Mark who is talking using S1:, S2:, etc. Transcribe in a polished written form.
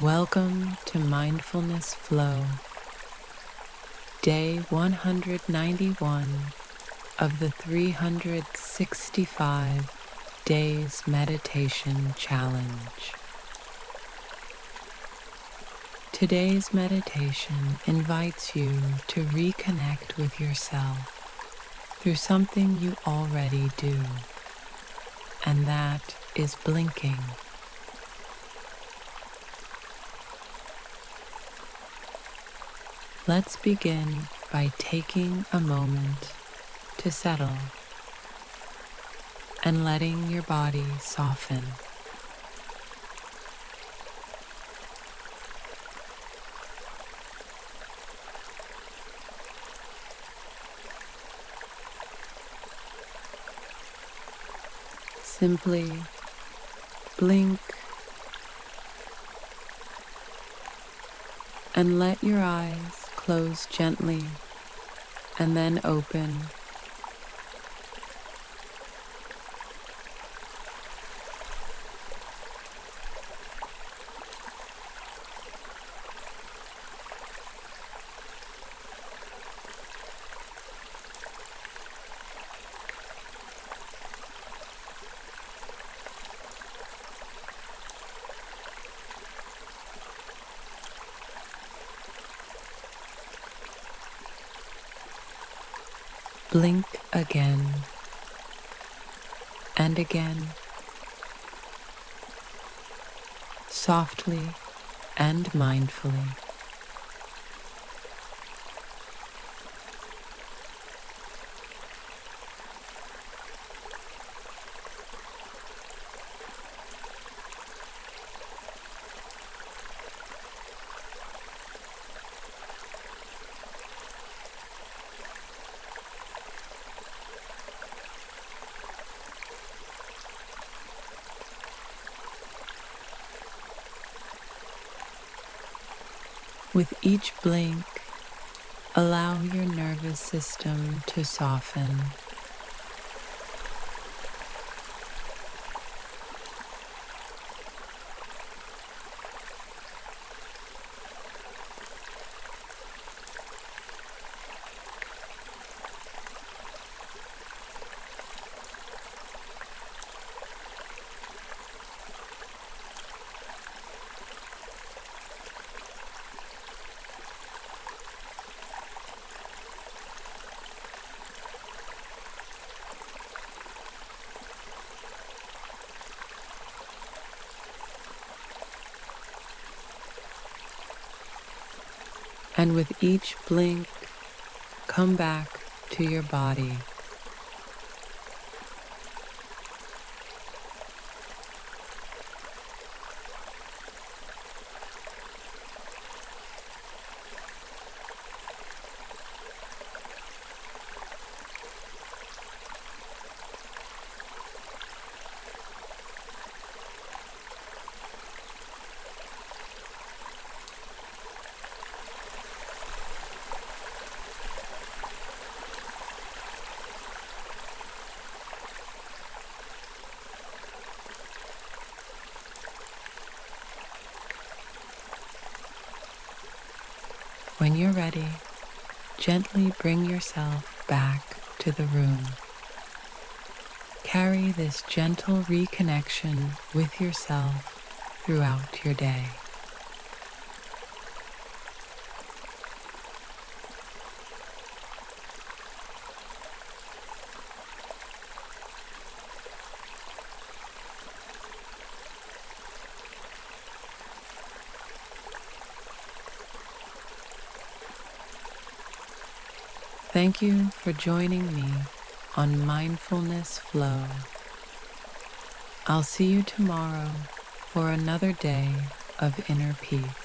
S1: Welcome to Mindfulness Flow, day 191 of the 365 Days Meditation Challenge. Today's meditation invites you to reconnect with yourself through something you already do, and that is blinking. Let's begin by taking a moment to settle and letting your body soften. Simply blink and let your eyes close gently and then open. Blink again and again, softly and mindfully. With each blink, allow your nervous system to soften. And with each blink, come back to your body. When you're ready, gently bring yourself back to the room. Carry this gentle reconnection with yourself throughout your day. Thank you for joining me on Mindfulness Flow. I'll see you tomorrow for another day of inner peace.